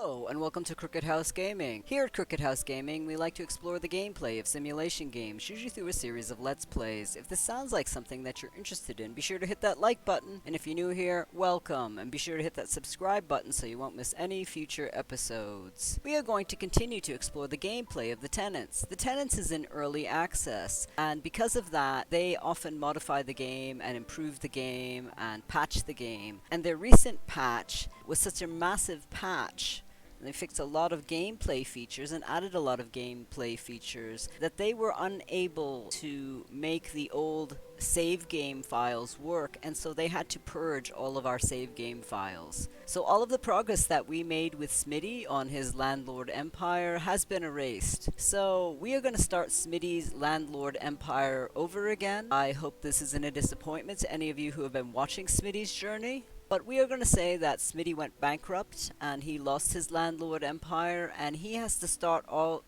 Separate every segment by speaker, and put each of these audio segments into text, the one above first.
Speaker 1: Hello, and welcome to Crooked House Gaming. Here at Crooked House Gaming, we like to explore the gameplay of simulation games, usually through a series of Let's Plays. If this sounds like something that you're interested in, be sure to hit that like button, and if you're new here, welcome, and be sure to hit that subscribe button so you won't miss any future episodes. We are going to continue to explore the gameplay of the Tenants. The Tenants is in early access, and because of that, they often modify the game and improve the game and patch the game. And their recent patch was such a massive patch. They fixed a lot of gameplay features and added a lot of gameplay features that they were unable to make the old save game files work, and so they had to purge all of our save game files. So all of the progress that we made with Smitty on his Landlord Empire has been erased. So we are going to start Smitty's Landlord Empire over again. I hope this isn't a disappointment to any of you who have been watching Smitty's journey. But we are going to say that Smitty went bankrupt and he lost his Landlord Empire and he has to start all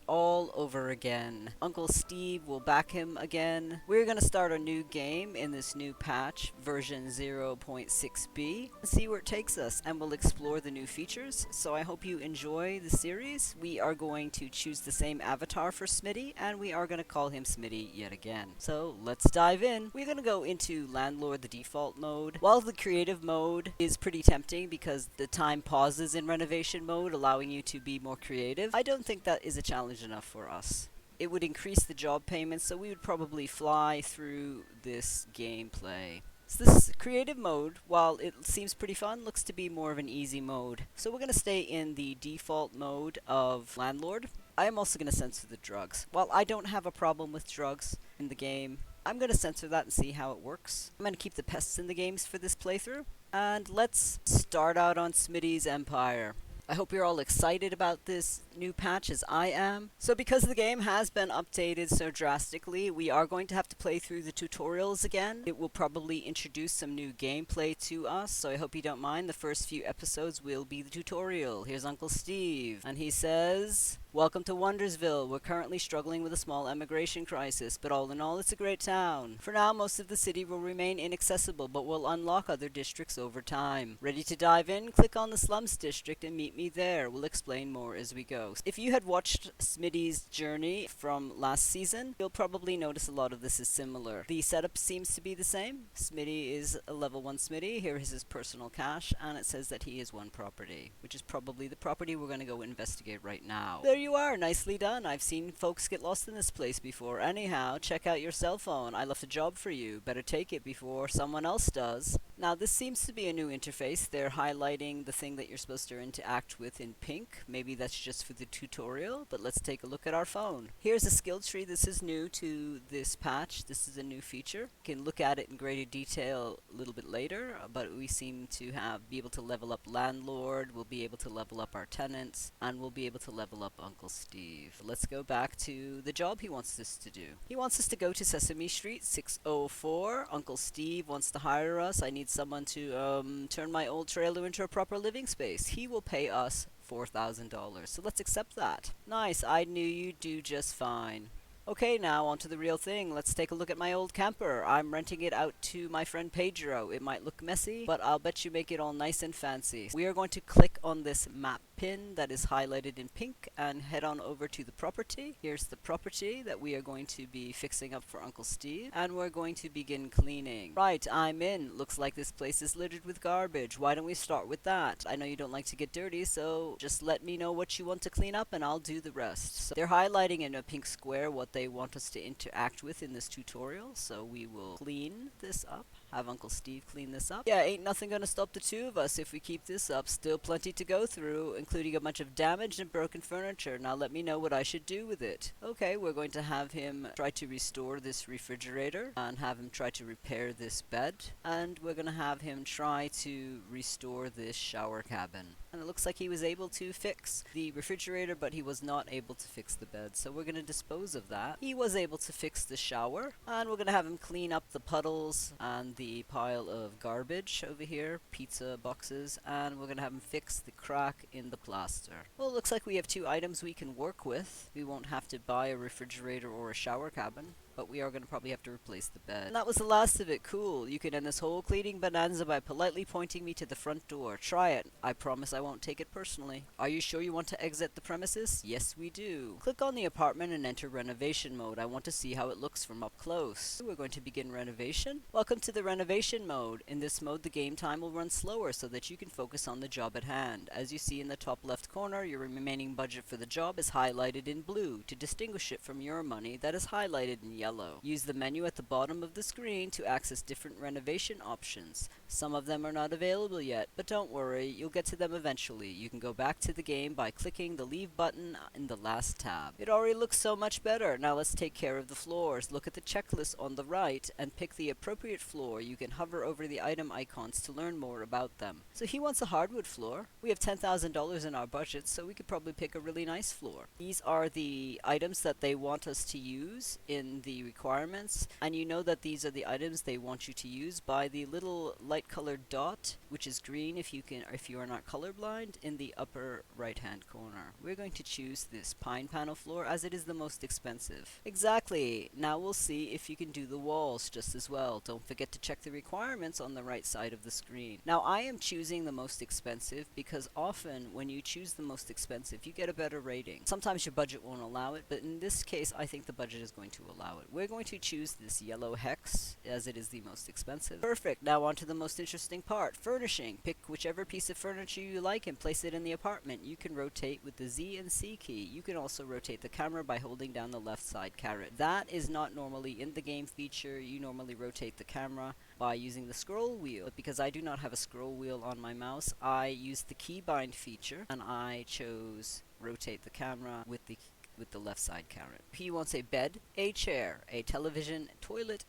Speaker 1: over again. Uncle Steve will back him again. We're going to start a new game in this new patch, version 0.6b, and see where it takes us, and we'll explore the new features. So I hope you enjoy the series. We are going to choose the same avatar for Smitty, and we are going to call him Smitty yet again. So let's dive in. We're going to go into Landlord, the default mode. While the creative mode is pretty tempting because the time pauses in renovation mode, allowing you to be more creative, I don't think that is a challenge enough for us. It would increase the job payments, so we would probably fly through this gameplay. So this creative mode, while it seems pretty fun, looks to be more of an easy mode. So we're going to stay in the default mode of Landlord. I am also going to censor the drugs. While I don't have a problem with drugs in the game, I'm going to censor that and see how it works. I'm going to keep the pests in the games for this playthrough. And let's start out on Smitty's Empire. I hope you're all excited about this new patch as I am. So because the game has been updated so drastically, we are going to have to play through the tutorials again. It will probably introduce some new gameplay to us, so I hope you don't mind. The first few episodes will be the tutorial. Here's Uncle Steve, and he says, "Welcome to Wondersville. We're currently struggling with a small immigration crisis, but all in all, it's a great town. For now, most of the city will remain inaccessible, but we'll unlock other districts over time. Ready to dive in? Click on the Slums district and meet me there. We'll explain more as we go." If you had watched Smitty's journey from last season, you'll probably notice a lot of this is similar. The setup seems to be the same. Smitty is a level 1 Smitty. Here is his personal cash, and it says that he is one property, which is probably the property we're going to go investigate right now. There you are, nicely done. I've seen folks get lost in this place before. Anyhow, check out your cell phone. I left a job for you. Better take it before someone else does. Now, this seems to be a new interface. They're highlighting the thing that you're supposed to interact with in pink. Maybe that's just for the tutorial, but let's take a look at our phone. Here's a skill tree. This is new to this patch. This is a new feature. You can look at it in greater detail a little bit later, but we seem to be able to level up Landlord, we'll be able to level up our Tenants, and we'll be able to level up Uncle Steve. Let's go back to the job he wants us to do. He wants us to go to Sesame Street 604. Uncle Steve wants to hire us. I need someone to turn my old trailer into a proper living space. He will pay us $4,000. So let's accept that. Nice, I knew you'd do just fine. Okay, now on to the real thing. Let's take a look at my old camper. I'm renting it out to my friend Pedro. It might look messy, but I'll bet you make it all nice and fancy. We are going to click on this map pin that is highlighted in pink and head on over to the property. Here's the property that we are going to be fixing up for Uncle Steve, and we're going to begin cleaning. Right, I'm in. Looks like this place is littered with garbage. Why don't we start with that? I know you don't like to get dirty, so just let me know what you want to clean up and I'll do the rest. So they're highlighting in a pink square what they want us to interact with in this tutorial, so we will clean this up. Have Uncle Steve clean this up. Yeah, ain't nothing gonna stop the two of us if we keep this up. Still plenty to go through, including a bunch of damaged and broken furniture. Now let me know what I should do with it. Okay, we're going to have him try to restore this refrigerator and have him try to repair this bed, and we're gonna have him try to restore this shower cabin. And it looks like he was able to fix the refrigerator, but he was not able to fix the bed, so we're gonna dispose of that. He was able to fix the shower, and we're gonna have him clean up the puddles and the pile of garbage over here, pizza boxes, and we're gonna have him fix the crack in the plaster. Well, it looks like we have two items we can work with. We won't have to buy a refrigerator or a shower cabin. but we are going to probably have to replace the bed. And that was the last of it. Cool. You can end this whole cleaning bonanza by politely pointing me to the front door. Try it. I promise I won't take it personally. Are you sure you want to exit the premises? Yes, we do. Click on the apartment and enter renovation mode. I want to see how it looks from up close. We're going to begin renovation. Welcome to the renovation mode. In this mode, the game time will run slower so that you can focus on the job at hand. As you see in the top left corner, your remaining budget for the job is highlighted in blue to distinguish it from your money that is highlighted in yellow. Use the menu at the bottom of the screen to access different renovation options. Some of them are not available yet, but don't worry, you'll get to them eventually. You can go back to the game by clicking the leave button in the last tab. It already looks so much better. Now let's take care of the floors. Look at the checklist on the right and pick the appropriate floor. You can hover over the item icons to learn more about them. So he wants a hardwood floor. We have $10,000 in our budget, so we could probably pick a really nice floor. These are the items that they want us to use in the requirements, and you know that these are the items they want you to use by the little light colored dot, which is green if you are not colorblind, in the upper right hand corner. We're going to choose this pine panel floor as it is the most expensive. Exactly. Now we'll see if you can do the walls just as well. Don't forget to check the requirements on the right side of the screen. Now I am choosing the most expensive because often when you choose the most expensive you get a better rating. Sometimes your budget won't allow it, but in this case I think the budget is going to allow it. We're going to choose this yellow hex as it is the most expensive. Perfect. Now on to the most interesting part, furnishing. Pick whichever piece of furniture you like and place it in the apartment. You can rotate with the Z and C key. You can also rotate the camera by holding down the left side caret. That is not normally in the game feature. You normally rotate the camera by using the scroll wheel, but because I do not have a scroll wheel on my mouse, I used the keybind feature and I chose rotate the camera with the left side caret. He wants a bed, a chair, a television, toilet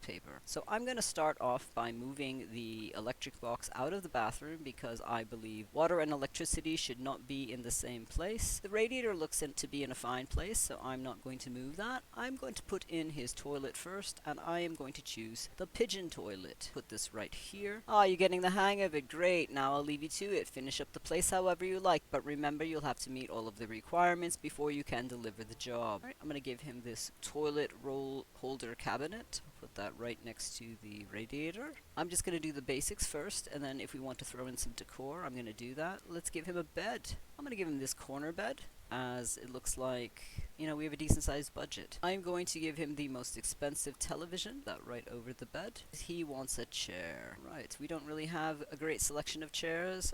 Speaker 1: paper. So I'm going to start off by moving the electric box out of the bathroom because I believe water and electricity should not be in the same place. The radiator looks to be in a fine place, so I'm not going to move that. I'm going to put in his toilet first, and I am going to choose the pigeon toilet. Put this right here. Ah, you're getting the hang of it. Great. Now I'll leave you to it. Finish up the place however you like, but remember you'll have to meet all of the requirements before you can deliver the job. Alright, I'm going to give him this toilet roll holder cabinet. Put that right next to the radiator. I'm just going to do the basics first, and then if we want to throw in some decor, I'm going to do that. Let's give him a bed. I'm going to give him this corner bed, as it looks like, you know, we have a decent sized budget. I'm going to give him the most expensive television, that right over the bed. He wants a chair. Right, we don't really have a great selection of chairs.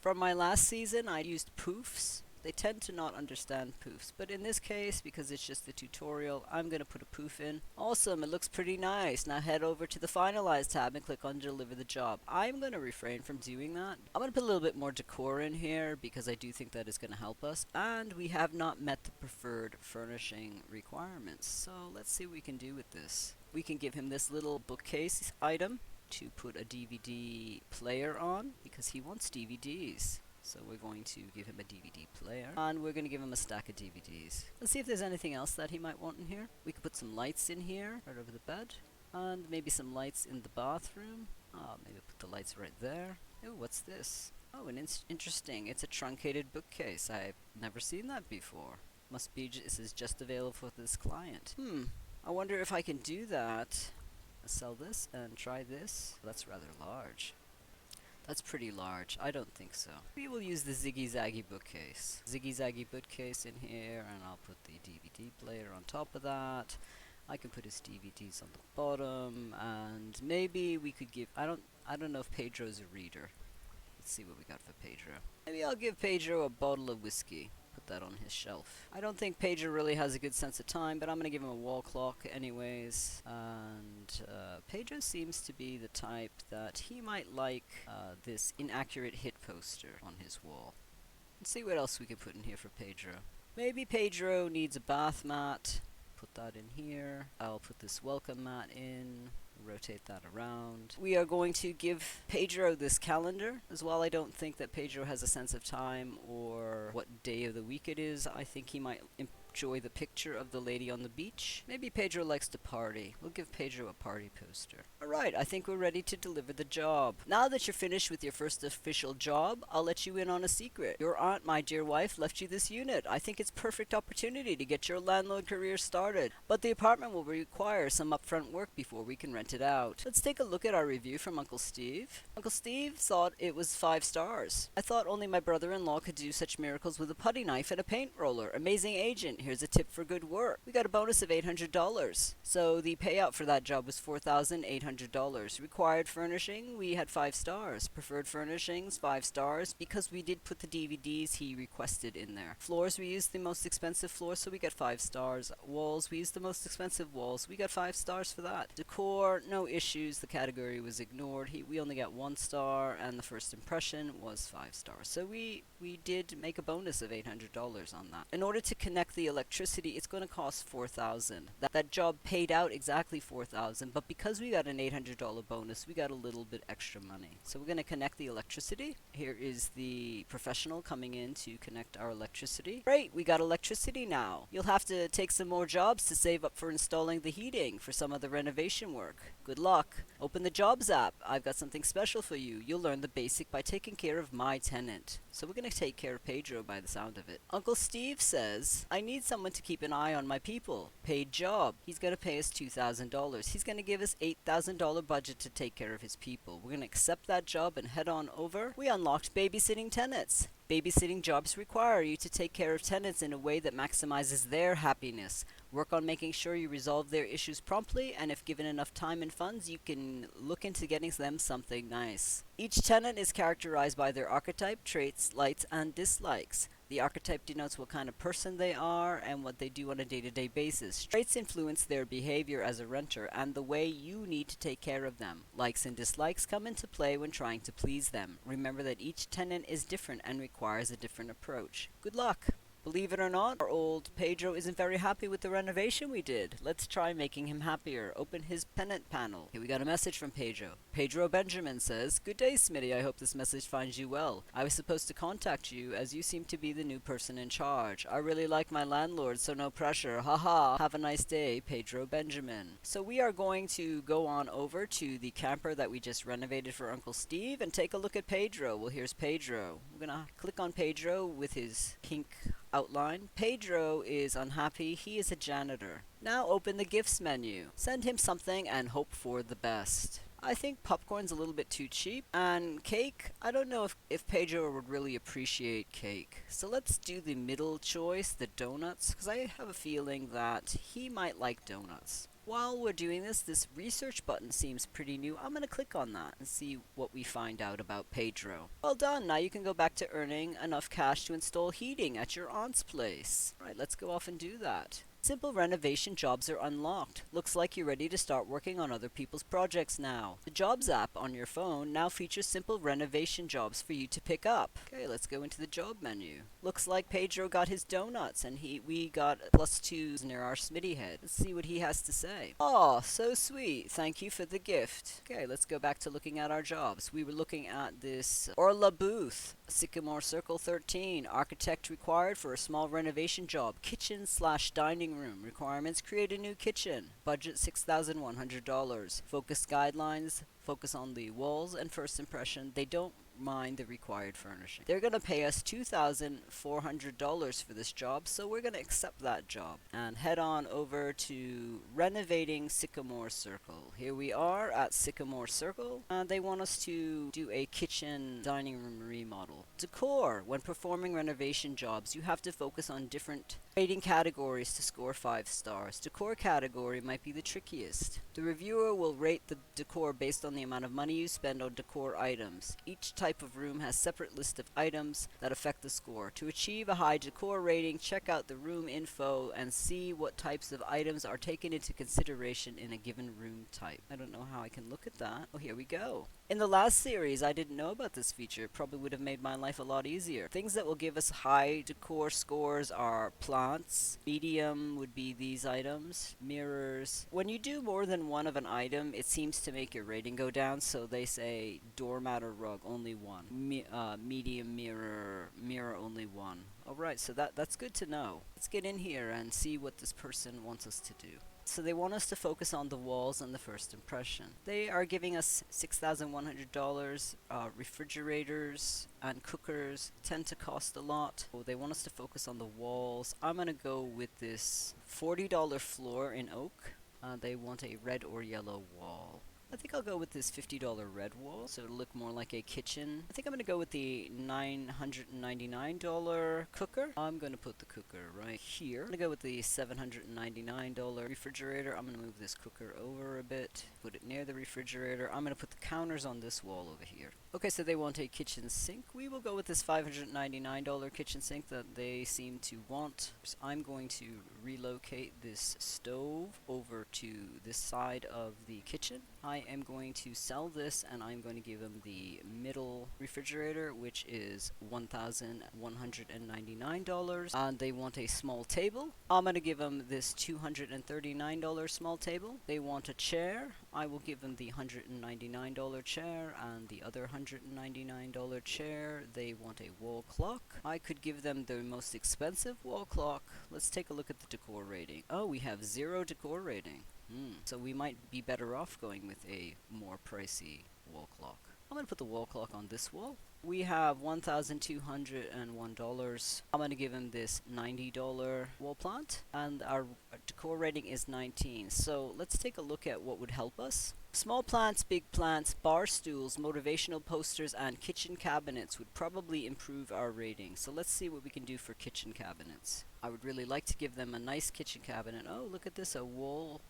Speaker 1: From my last season, I used poofs. They tend to not understand poofs, but in this case, because it's just a tutorial, I'm going to put a poof in. Awesome, it looks pretty nice. Now head over to the Finalize tab and click on Deliver the Job. I'm going to refrain from doing that. I'm going to put a little bit more decor in here because I do think that is going to help us, and we have not met the preferred furnishing requirements. So let's see what we can do with this. We can give him this little bookcase item to put a DVD player on because he wants DVDs. So we're going to give him a DVD player, and we're going to give him a stack of DVDs. Let's see if there's anything else that he might want in here. We could put some lights in here, right over the bed, and maybe some lights in the bathroom. Maybe put the lights right there. Oh, what's this? Oh, interesting. It's a truncated bookcase. I've never seen that before. Must be this is just available for this client. I wonder if I can do that. Sell this and try this. That's rather large. That's pretty large. I don't think so. We will use the Ziggy Zaggy bookcase. Ziggy Zaggy bookcase in here, and I'll put the DVD player on top of that. I can put his DVDs on the bottom, and maybe we could give... I don't know if Pedro's a reader. Let's see what we got for Pedro. Maybe I'll give Pedro a bottle of whiskey. Put that on his shelf. I don't think Pedro really has a good sense of time, but I'm going to give him a wall clock anyways. And Pedro seems to be the type that he might like this inaccurate hit poster on his wall. Let's see what else we can put in here for Pedro. Maybe Pedro needs a bath mat. Put that in here. I'll put this welcome mat in. Rotate that around. We are going to give Pedro this calendar. As well, I don't think that Pedro has a sense of time or what day of the week it is. I think he might enjoy the picture of the lady on the beach. Maybe Pedro likes to party. We'll give Pedro a party poster. Alright, I think we're ready to deliver the job. Now that you're finished with your first official job, I'll let you in on a secret. Your aunt, my dear wife, left you this unit. I think it's perfect opportunity to get your landlord career started, but the apartment will require some upfront work before we can rent it out. Let's take a look at our review from Uncle Steve. Uncle Steve thought it was 5 stars. I thought only my brother-in-law could do such miracles with a putty knife and a paint roller. Amazing agent. Here's a tip for good work. We got a bonus of $800. So the payout for that job was $4,800. Required furnishing, we had 5 stars. Preferred furnishings, 5 stars, because we did put the DVDs he requested in there. Floors, we used the most expensive floors, so we got 5 stars. Walls, we used the most expensive walls. We got 5 stars for that. Decor, no issues. The category was ignored. We only got 1 star, and the first impression was 5 stars. So we did make a bonus of $800 on that. In order to connect the electricity, it's going to cost $4,000. That job paid out exactly $4,000, but because we got an $800 bonus, we got a little bit extra money. So we're going to connect the electricity. Here is the professional coming in to connect our electricity. Great, we got electricity now. You'll have to take some more jobs to save up for installing the heating for some of the renovation work. Good luck. Open the Jobs app. I've got something special for you. You'll learn the basic by taking care of my tenant. So we're going to take care of Pedro by the sound of it. Uncle Steve says, I need someone to keep an eye on my people. Paid job. He's going to pay us $2,000. He's going to give us $8,000 budget to take care of his people. We're going to accept that job and head on over. We unlocked babysitting tenants. Babysitting jobs require you to take care of tenants in a way that maximizes their happiness. Work on making sure you resolve their issues promptly, and if given enough time and funds, you can look into getting them something nice. Each tenant is characterized by their archetype, traits, likes, and dislikes. The archetype denotes what kind of person they are and what they do on a day-to-day basis. Traits influence their behavior as a renter and the way you need to take care of them. Likes and dislikes come into play when trying to please them. Remember that each tenant is different and requires a different approach. Good luck! Believe it or not, our old Pedro isn't very happy with the renovation we did. Let's try making him happier. Open his tenant panel. Here we got a message from Pedro. Pedro Benjamin says, Good day, Smitty. I hope this message finds you well. I was supposed to contact you as you seem to be the new person in charge. I really like my landlord, so no pressure. Haha. Have a nice day, Pedro Benjamin. So we are going to go on over to the camper that we just renovated for Uncle Steve and take a look at Pedro. Well, here's Pedro. We're going to click on Pedro with his pink outline. Pedro is unhappy. He is a janitor. Now open the gifts menu. Send him something and hope for the best. I think popcorn's a little bit too cheap. And cake, I don't know if Pedro would really appreciate cake. So let's do the middle choice, the donuts, because I have a feeling that he might like donuts. While we're doing this research button seems pretty new. I'm going to click on that and see what we find out about Pedro. Well done. Now you can go back to earning enough cash to install heating at your aunt's place. All right, let's go off and do that. Simple renovation jobs are unlocked. Looks like you're ready to start working on other people's projects now. The Jobs app on your phone now features simple renovation jobs for you to pick up. Okay, let's go into the job menu. Looks like Pedro got his donuts and we got +2s near our Smitty head. Let's see what he has to say. Oh, so sweet. Thank you for the gift. Okay, let's go back to looking at our jobs. We were looking at this Orla booth, Sycamore Circle 13. Architect required for a small renovation job. Kitchen/dining room. Requirements: create a new kitchen. Budget $6,100. Focus guidelines: focus on the walls and first impression. They don't mind the required furnishing. They're going to pay us $2,400 for this job, so we're going to accept that job and head on over to renovating Sycamore Circle. Here we are at Sycamore Circle, and they want us to do a kitchen dining room remodel. Decor: when performing renovation jobs, you have to focus on different rating categories to score 5 stars. Decor category might be the trickiest. The reviewer will rate the decor based on the amount of money you spend on decor items. Each type of room has separate list of items that affect the score. To achieve a high decor rating, check out the room info and see what types of items are taken into consideration in a given room type. I don't know how I can look at that. Oh, here we go. In the last series, I didn't know about this feature. It probably would have made my life a lot easier. Things that will give us high decor scores are plum, plants. Medium would be these items. Mirrors. When you do more than one of an item, it seems to make your rating go down, so they say doormat or rug, only one. Medium mirror, mirror only one. Alright, so that's good to know. Let's get in here and see what this person wants us to do. So they want us to focus on the walls and the first impression. They are giving us $6,100. Refrigerators and cookers tend to cost a lot. So they want us to focus on the walls. I'm going to go with this $40 floor in oak. They want a red or yellow wall. I think I'll go with this $50 red wall, so it'll look more like a kitchen. I think I'm going to go with the $999 cooker. I'm going to put the cooker right here. I'm going to go with the $799 refrigerator. I'm going to move this cooker over a bit, put it near the refrigerator. I'm going to put the counters on this wall over here. Okay, so they want a kitchen sink. We will go with this $599 kitchen sink that they seem to want. So I'm going to relocate this stove over to this side of the kitchen. I am going to sell this, and I'm going to give them the middle refrigerator, which is $1,199. And they want a small table. I'm going to give them this $239 small table. They want a chair. I will give them the $199 chair and the other $199 chair. They want a wall clock. I could give them the most expensive wall clock. Let's take a look at the decor rating. Oh, we have 0 decor rating. So we might be better off going with a more pricey wall clock. I'm going to put the wall clock on this wall. We have $1,201. I'm going to give him this $90 wall plant, and our decor rating is 19. So let's take a look at what would help us. Small plants, big plants, bar stools, motivational posters, and kitchen cabinets would probably improve our rating. So let's see what we can do for kitchen cabinets. I would really like to give them a nice kitchen cabinet. Oh, look at this, a wall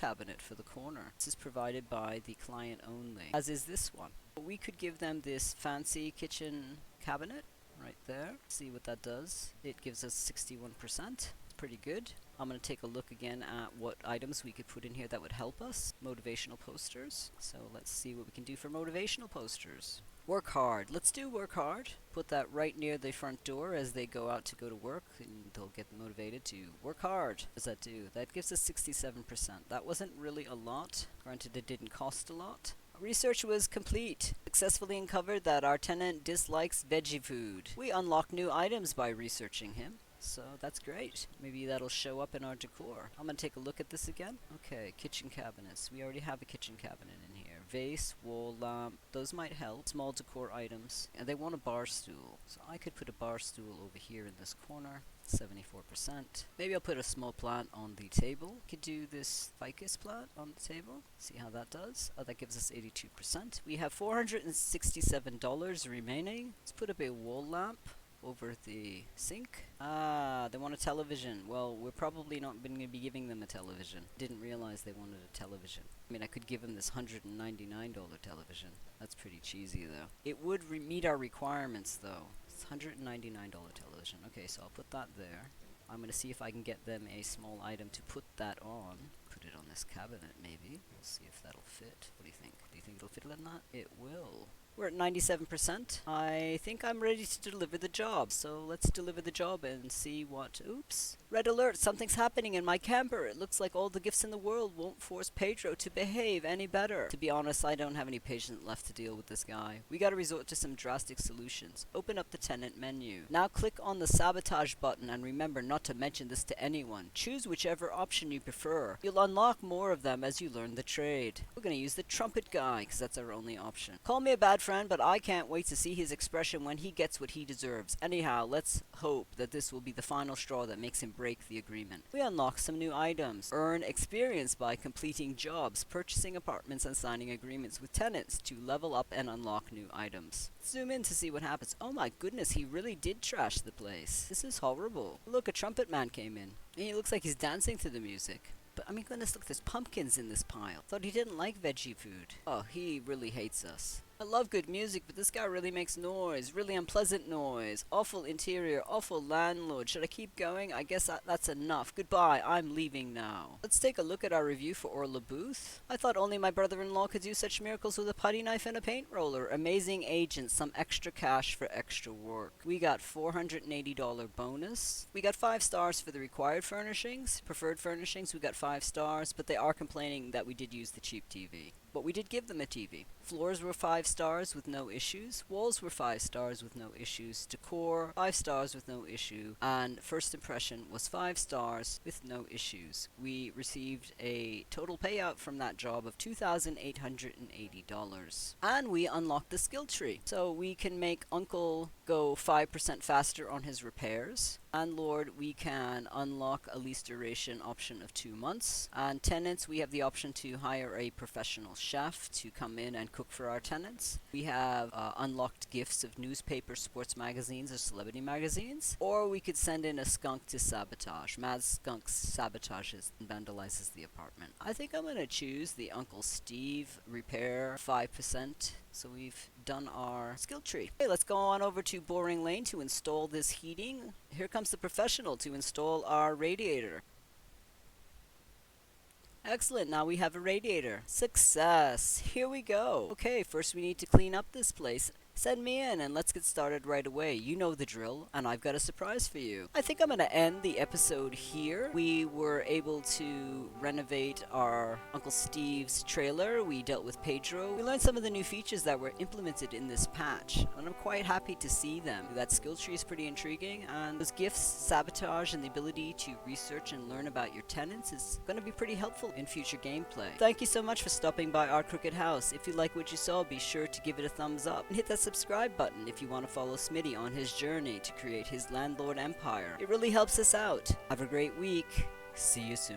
Speaker 1: cabinet for the corner. This is provided by the client only, as is this one. We could give them this fancy kitchen cabinet right there. See what that does. It gives us 61%. Pretty good. I'm going to take a look again at what items we could put in here that would help us. Motivational posters. So let's see what we can do for motivational posters. Work hard. Let's do work hard. Put that right near the front door as they go out to go to work, and they'll get motivated to work hard. What does that do? That gives us 67%. That wasn't really a lot. Granted, it didn't cost a lot. Research was complete. Successfully uncovered that our tenant dislikes veggie food. We unlocked new items by researching him. So that's great. Maybe that'll show up in our decor. I'm going to take a look at this again. Okay, kitchen cabinets. We already have a kitchen cabinet in here. Vase, wall lamp. Those might help. Small decor items. And they want a bar stool. So I could put a bar stool over here in this corner. 74%. Maybe I'll put a small plant on the table. Could do this ficus plant on the table. See how that does. Oh, that gives us 82%. We have $467 remaining. Let's put up a wall lamp over the sink. They want a television. Well, we're probably not going to be giving them a television. Didn't realize they wanted a television. I mean, I could give them this $199 television. That's pretty cheesy, though. It would meet our requirements, though. It's $199 television. Okay, so I'll put that there. I'm going to see if I can get them a small item to put that on. Put it on this cabinet, maybe. We'll see if that'll fit. What do you think? Do you think it'll fit in that? It will. We're at 97%. I think I'm ready to deliver the job. So let's deliver the job and see what... Oops. Red alert, something's happening in my camper. It looks like all the gifts in the world won't force Pedro to behave any better. To be honest, I don't have any patience left to deal with this guy. We gotta resort to some drastic solutions. Open up the tenant menu. Now click on the sabotage button and remember not to mention this to anyone. Choose whichever option you prefer. You'll unlock more of them as you learn the trade. We're gonna use the trumpet guy because that's our only option. Call me a bad friend, but I can't wait to see his expression when he gets what he deserves. Anyhow, let's hope that this will be the final straw that makes him break the agreement. We unlock some new items. Earn experience by completing jobs, purchasing apartments, and signing agreements with tenants to level up and unlock new items. Zoom in to see what happens. Oh my goodness, he really did trash the place. This is horrible. Look, a trumpet man came in. And he looks like he's dancing to the music. But I mean, goodness, look, there's pumpkins in this pile. Thought he didn't like veggie food. Oh, he really hates us. I love good music, but this guy really makes noise. Really unpleasant noise. Awful interior, awful landlord. Should I keep going? I guess that's enough. Goodbye, I'm leaving now. Let's take a look at our review for Orla Booth. I thought only my brother-in-law could do such miracles with a putty knife and a paint roller. Amazing agent, some extra cash for extra work. We got $480 bonus. We got 5 stars for the required furnishings. Preferred furnishings, we got 5 stars, but they are complaining that we did use the cheap TV. But we did give them a TV. Floors were 5 stars with no issues. Walls were 5 stars with no issues. Decor, 5 stars with no issue. And first impression was 5 stars with no issues. We received a total payout from that job of $2,880. And we unlocked the skill tree. So we can make Uncle go 5% faster on his repairs. Landlord, we can unlock a lease duration option of 2 months. And tenants, we have the option to hire a professional chef to come in and cook for our tenants. We have unlocked gifts of newspaper, sports magazines, or celebrity magazines. Or we could send in a skunk to sabotage. Mad Skunk sabotages and vandalizes the apartment. I think I'm going to choose the Uncle Steve repair 5%. So we've done our skill tree. Okay, let's go on over to Boring Lane to install this heating. Here comes the professional to install our radiator. Excellent, now we have a radiator. Success! Here we go. Okay, first we need to clean up this place. Send me in and let's get started right away. You know the drill, and I've got a surprise for you. I think I'm going to end the episode here. We were able to renovate our Uncle Steve's trailer. We dealt with Pedro. We learned some of the new features that were implemented in this patch, and I'm quite happy to see them. That skill tree is pretty intriguing, and those gifts, sabotage, and the ability to research and learn about your tenants is going to be pretty helpful in future gameplay. Thank you so much for stopping by our Crooked House. If you like what you saw, be sure to give it a thumbs up and hit that subscribe button if you want to follow Smitty on his journey to create his landlord empire. It really helps us out. Have a great week. See you soon.